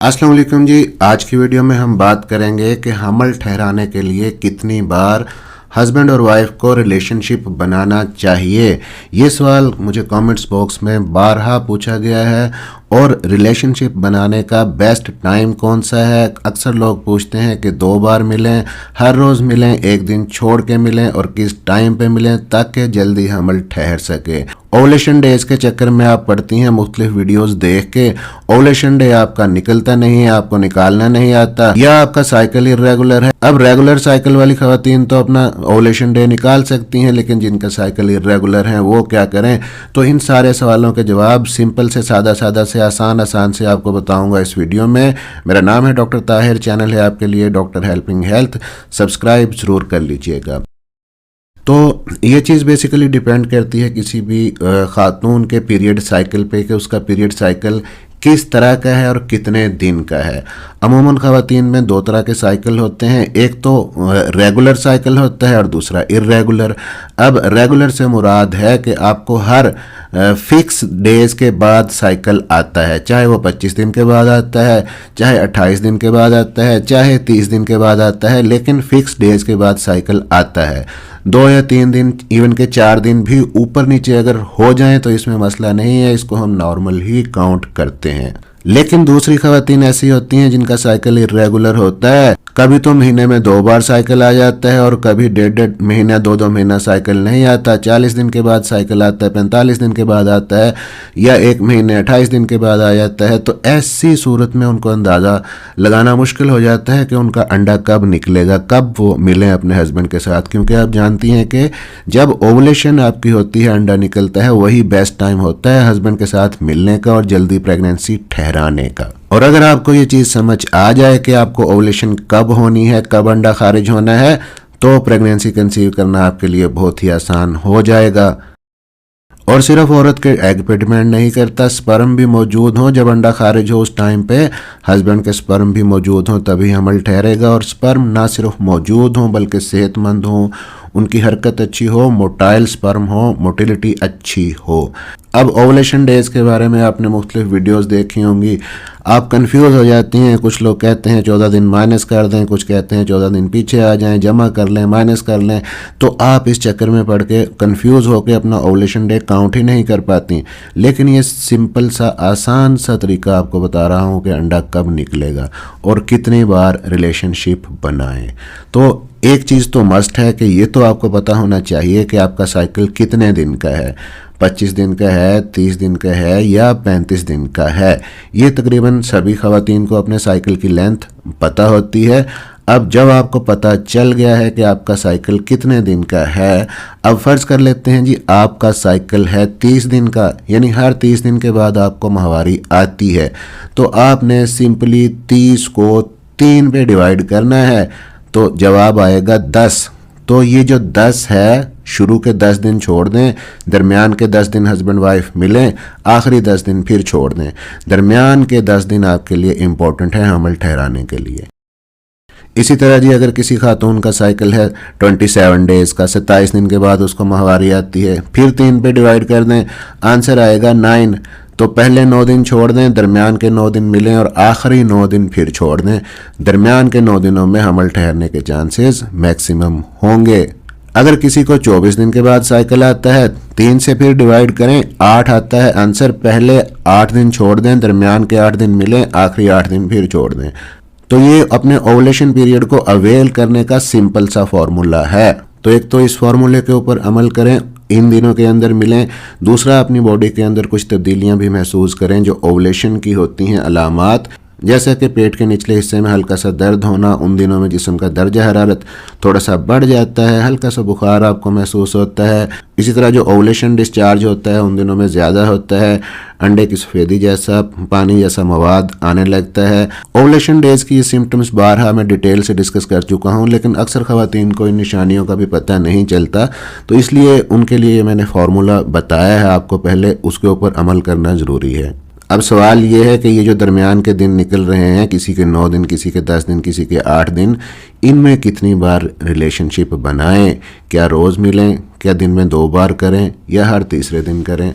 अस्सलाम वालेकुम जी। आज की वीडियो में हम बात करेंगे कि हमल ठहराने के लिए कितनी बार हस्बैंड और वाइफ को रिलेशनशिप बनाना चाहिए। ये सवाल मुझे कमेंट्स बॉक्स में बारहा पूछा गया है। और रिलेशनशिप बनाने का बेस्ट टाइम कौन सा है। अक्सर लोग पूछते हैं कि 2 बार मिलें, हर रोज़ मिलें, एक दिन छोड़ के मिलें और किस टाइम पे मिलें ताकि जल्दी हमल ठहर सके। ओवुलेशन डेज के चक्कर में आप पढ़ती हैं मुख्तलिफ वीडियोस देख के, ओवुलेशन डे आपका निकलता नहीं है, आपको निकालना नहीं आता, या आपका साइकिल इर्रेगुलर है। अब रेगुलर साइकिल वाली खवातीन तो अपना ओवुलेशन डे निकाल सकती हैं, लेकिन जिनका साइकिल इर्रेगुलर है वो क्या करें। तो इन सारे सवालों के जवाब सिंपल से सादा से आसान से आपको बताऊंगा इस वीडियो में। मेरा नाम है डॉक्टर ताहिर, चैनल है आपके लिए डॉक्टर हेल्पिंग हेल्थ, सब्सक्राइब जरूर कर लीजिएगा। तो ये चीज़ बेसिकली डिपेंड करती है किसी भी खातून के पीरियड साइकिल पे कि उसका पीरियड साइकिल किस तरह का है और कितने दिन का है। अमूमन ख़वातीन में 2 तरह के साइकिल होते हैं, एक तो रेगुलर साइकिल होता है और दूसरा इर्रेगुलर। अब रेगुलर से मुराद है कि आपको हर फिक्स डेज के बाद साइकिल आता है, चाहे वो 25 दिन के बाद आता है, चाहे 28 दिन के बाद आता है, चाहे 30 दिन के बाद आता है, लेकिन फिक्स डेज के बाद साइकिल आता है। 2 या 3 दिन, इवन के 4 दिन भी ऊपर नीचे अगर हो जाएं तो इसमें मसला नहीं है, इसको हम नॉर्मल ही काउंट करते हैं। लेकिन दूसरी खवातीन ऐसी होती हैं जिनका साइकिल इर्रेगुलर होता है। कभी तो महीने में 2 बार साइकिल आ जाता है और कभी 1.5 महीना 2 महीना साइकिल नहीं आता। 40 दिन के बाद साइकिल आता है, 45 दिन के बाद आता है, या 1 महीने 28 दिन के बाद आ जाता है। तो ऐसी सूरत में उनको अंदाज़ा लगाना मुश्किल हो जाता है कि उनका अंडा कब निकलेगा, कब वो मिलें अपने हस्बैंड के साथ। क्योंकि आप जानती हैं कि जब ओवुलेशन आपकी होती है, अंडा निकलता है, वही बेस्ट टाइम होता है हस्बैंड के साथ मिलने का और जल्दी प्रेगनेंसी ठहराने का। और अगर आपको ये चीज़ समझ आ जाए कि आपको ओवुलेशन कब होनी है, कब अंडा खारिज होना है, तो प्रेगनेंसी कंसीव करना आपके लिए बहुत ही आसान हो जाएगा। और सिर्फ औरत के एग पे डिपेंड नहीं करता, स्पर्म भी मौजूद हो जब अंडा खारिज हो, उस टाइम पे हस्बैंड के स्पर्म भी मौजूद हो तभी हमल ठहरेगा। और स्पर्म ना सिर्फ मौजूद हो बल्कि सेहतमंद हो, उनकी हरकत अच्छी हो, मोटाइल स्पर्म हो, मोटिलिटी अच्छी हो। अब ओवुलेशन डेज के बारे में आपने मुख्तलिफ वीडियोस देखी होंगी, आप कंफ्यूज हो जाती हैं। कुछ लोग कहते हैं 14 दिन माइनस कर दें, कुछ कहते हैं 14 दिन पीछे आ जाएं, जमा कर लें, माइनस कर लें। तो आप इस चक्कर में पड़ के कंफ्यूज होकर अपना ओवुलेशन डे काउंट ही नहीं कर पाती। लेकिन ये सिंपल सा आसान सा तरीका आपको बता रहा हूँ कि अंडा कब निकलेगा और कितनी बार रिलेशनशिप बनाएं। तो एक चीज़ तो मस्ट है कि ये तो आपको पता होना चाहिए कि आपका साइकिल कितने दिन का है, 25 दिन का है, 30 दिन का है या 35 दिन का है। ये तकरीबन सभी खवातीन को अपने साइकिल की लेंथ पता होती है। अब जब आपको पता चल गया है कि आपका साइकिल कितने दिन का है, अब फ़र्ज़ कर लेते हैं जी आपका साइकिल है 30 दिन का, यानी हर 30 दिन के बाद आपको माहवारी आती है। तो आपने सिंपली 30 को 3 पे डिवाइड करना है, तो जवाब आएगा 10। तो ये जो 10 है, शुरू के 10 दिन छोड़ दें, दरमियान के 10 दिन हस्बैंड वाइफ मिलें, आखिरी 10 दिन फिर छोड़ दें। दरमियान के 10 दिन आपके लिए इम्पोर्टेंट है हमल ठहराने के लिए। इसी तरह जी अगर किसी खातून का साइकिल है 27 डेज़ का, 27 दिन के बाद उसको माहवारी आती है, फिर 3 पे डिवाइड कर दें, आंसर आएगा 9। तो पहले 9 दिन छोड़ दें, दरमियान के 9 दिन मिलें और आखिरी 9 दिन फिर छोड़ दें। दरमियान के 9 दिनों में हमल ठहरने के चांसेस मैक्सिमम होंगे। अगर किसी को 24 दिन के बाद साइकिल आता है, 3 से फिर डिवाइड करें, 8 आता है आंसर। पहले 8 दिन छोड़ दें, दरमियान के 8 दिन मिलें, आखिरी 8 दिन फिर छोड़ दें। तो ये अपने ओवुलेशन पीरियड को अवेल करने का सिंपल सा फॉर्मूला है। तो एक तो इस फार्मूले के ऊपर अमल करें, इन दिनों के अंदर मिलें। दूसरा, अपनी बॉडी के अंदर कुछ तब्दीलियां भी महसूस करें जो ओवुलेशन की होती हैं अलामात, जैसे कि पेट के निचले हिस्से में हल्का सा दर्द होना, उन दिनों में जिस्म का दर्जा हरारत थोड़ा सा बढ़ जाता है, हल्का सा बुखार आपको महसूस होता है। इसी तरह जो ओवुलेशन डिस्चार्ज होता है उन दिनों में ज़्यादा होता है, अंडे की सफ़ेदी जैसा पानी जैसा मवाद आने लगता है। ओवुलेशन डेज की ये सिम्टम्स बारहा मैं डिटेल से डिस्कस कर चुका हूँ, लेकिन अक्सर ख़वातीन को इन निशानियों का भी पता नहीं चलता, तो इसलिए उनके लिए मैंने फार्मूला बताया है आपको, पहले उसके ऊपर अमल करना ज़रूरी है। अब सवाल ये है कि ये जो दरमियान के दिन निकल रहे हैं, किसी के 9 दिन, किसी के 10 दिन, किसी के 8 दिन, इनमें कितनी बार रिलेशनशिप बनाएं? क्या रोज़ मिलें? क्या दिन में 2 बार करें या हर तीसरे दिन करें?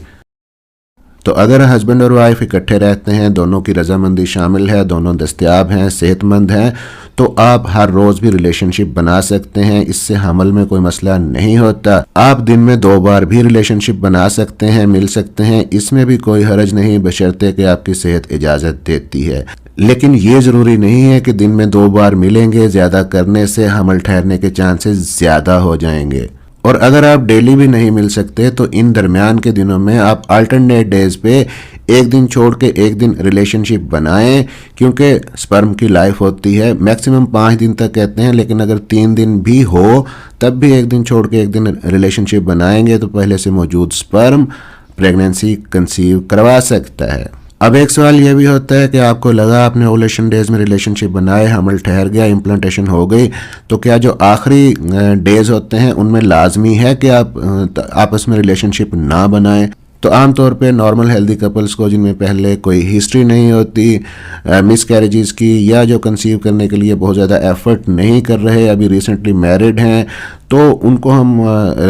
तो अगर हस्बैंड और वाइफ इकट्ठे रहते हैं, दोनों की रजामंदी शामिल है, दोनों दस्तयाब हैं, सेहतमंद हैं, तो आप हर रोज़ भी रिलेशनशिप बना सकते हैं। इससे हमल में कोई मसला नहीं होता। आप दिन में 2 बार भी रिलेशनशिप बना सकते हैं, मिल सकते हैं, इसमें भी कोई हर्ज नहीं, बशर्ते कि आपकी सेहत इजाज़त देती है। लेकिन ये ज़रूरी नहीं है कि दिन में 2 बार मिलेंगे, ज़्यादा करने से हमल ठहरने के चांसेस ज़्यादा हो जाएंगे। और अगर आप डेली भी नहीं मिल सकते तो इन दरमियान के दिनों में आप अल्टरनेट डेज पे एक दिन छोड़ के एक दिन रिलेशनशिप बनाएं, क्योंकि स्पर्म की लाइफ होती है मैक्सिमम 5 दिन तक कहते हैं, लेकिन अगर 3 दिन भी हो तब भी एक दिन छोड़ के एक दिन रिलेशनशिप बनाएंगे तो पहले से मौजूद स्पर्म प्रेगनेंसी कंसीव करवा सकता है। अब एक सवाल यह भी होता है कि आपको लगा आपने ओवुलेशन डेज में रिलेशनशिप बनाए, हमल ठहर गया, इम्प्लांटेशन हो गई, तो क्या जो आखिरी डेज होते हैं उनमें लाजमी है कि आप आपस में रिलेशनशिप ना बनाएं? तो आमतौर पे नॉर्मल हेल्दी कपल्स को जिनमें पहले कोई हिस्ट्री नहीं होती मिस कैरेजेस की, या जो कंसीव करने के लिए बहुत ज़्यादा एफर्ट नहीं कर रहे, अभी रिसेंटली मैरिड हैं, तो उनको हम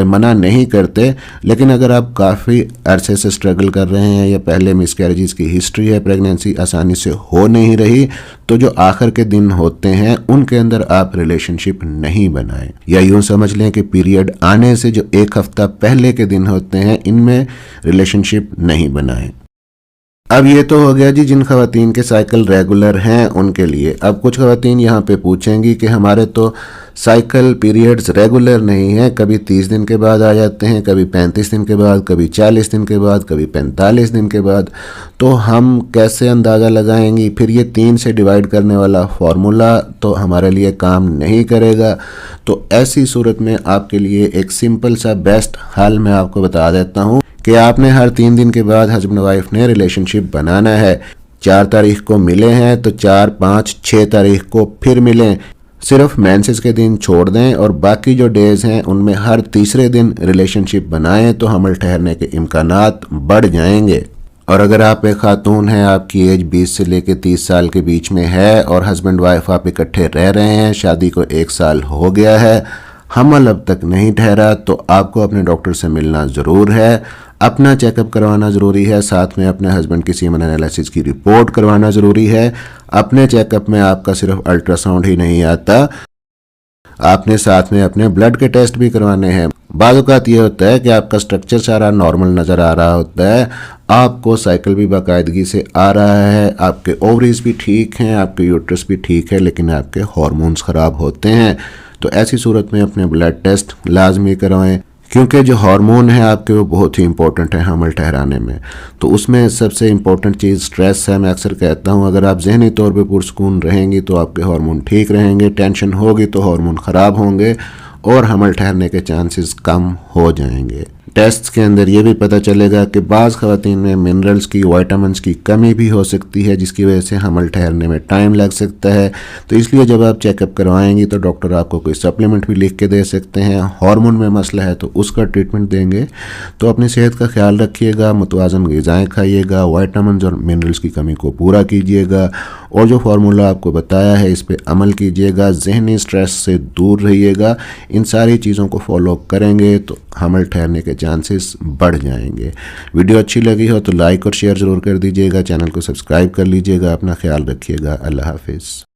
मना नहीं करते। लेकिन अगर आप काफ़ी अरसे से स्ट्रगल कर रहे हैं या पहले मिस कैरेजेस की हिस्ट्री है, प्रेगनेंसी आसानी से हो नहीं रही, तो जो आखिर के दिन होते हैं उनके अंदर आप रिलेशनशिप नहीं बनाएं, या यूँ समझ लें कि पीरियड आने से जो 1 हफ्ता पहले के दिन होते हैं इनमें रिलेशनशिप नहीं बनाएं। अब ये तो हो गया जी जिन खवातीन के साइकिल रेगुलर हैं उनके लिए। अब कुछ खवातीन यहाँ पे पूछेंगी कि हमारे तो साइकिल पीरियड्स रेगुलर नहीं है, कभी 30 दिन के बाद आ जाते हैं, कभी 35 दिन के बाद, कभी 40 दिन के बाद, कभी 45 दिन के बाद, तो हम कैसे अंदाज़ा लगाएंगी? फिर ये 3 से डिवाइड करने वाला फार्मूला तो हमारे लिए काम नहीं करेगा। तो ऐसी सूरत में आपके लिए एक सिंपल सा बेस्ट हल मैं आपको बता देता हूँ कि आपने हर 3 दिन के बाद हस्बैंड वाइफ ने रिलेशनशिप बनाना है। 4 तारीख को मिले हैं तो 4, 5, 6 तारीख को फिर मिलें। सिर्फ मेंसेस के दिन छोड़ दें और बाकी जो डेज हैं उनमें हर तीसरे दिन रिलेशनशिप बनाएं तो हमल ठहरने के इम्कानात बढ़ जाएंगे। और अगर आप एक खातून हैं, आपकी एज 20 से लेकर 30 साल के बीच में है और हस्बैंड वाइफ आप इकट्ठे रह रहे हैं, शादी को 1 साल हो गया है, हमल अब तक नहीं ठहरा, तो आपको अपने डॉक्टर से मिलना ज़रूर है, अपना चेकअप करवाना ज़रूरी है, साथ में अपने हस्बैंड की सीमन एनालिसिस की रिपोर्ट करवाना ज़रूरी है। अपने चेकअप में आपका सिर्फ अल्ट्रासाउंड ही नहीं आता, आपने साथ में अपने ब्लड के टेस्ट भी करवाने हैं। बाज़ औक़ात ये होता है कि आपका स्ट्रक्चर सारा नॉर्मल नज़र आ रहा होता है, आपको साइकिल भी बाकायदगी से आ रहा है, आपके ओवरीज भी ठीक हैं, आपके यूट्रस भी ठीक है, लेकिन आपके हार्मोन्स ख़राब होते हैं। तो ऐसी सूरत में अपने ब्लड टेस्ट लाजमी करवाएं, क्योंकि जो हार्मोन है आपके वो बहुत ही इंपॉर्टेंट है हमल ठहराने में। तो उसमें सबसे इम्पॉर्टेंट चीज़ स्ट्रेस है। मैं अक्सर कहता हूँ अगर आप जहनी तौर पे पुरसकून रहेंगी तो आपके हार्मोन ठीक रहेंगे, टेंशन होगी तो हार्मोन ख़राब होंगे और हमल ठहरने के चांसेस कम हो जाएंगे। टेस्ट के अंदर ये भी पता चलेगा कि बाज़ ख़वातीन में मिनरल्स की, विटामिन्स की कमी भी हो सकती है, जिसकी वजह से हमल ठहरने में टाइम लग सकता है। तो इसलिए जब आप चेकअप करवाएंगी तो डॉक्टर आपको कोई सप्लीमेंट भी लिख के दे सकते हैं। हार्मोन में मसला है तो उसका ट्रीटमेंट देंगे। तो अपनी सेहत का ख्याल रखिएगा, मुतवाज़न ग़िज़ाएँ खाइएगा, विटामिन्स और मिनरल्स की कमी को पूरा कीजिएगा और जो फार्मूला आपको बताया है इस पर अमल कीजिएगा, ज़हनी स्ट्रेस से दूर रहिएगा। इन सारी चीज़ों को फॉलो करेंगे तो हमल ठहरने के चांसेस बढ़ जाएंगे। वीडियो अच्छी लगी हो तो लाइक और शेयर ज़रूर कर दीजिएगा, चैनल को सब्सक्राइब कर लीजिएगा। अपना ख्याल रखिएगा। अल्लाह हाफिज़।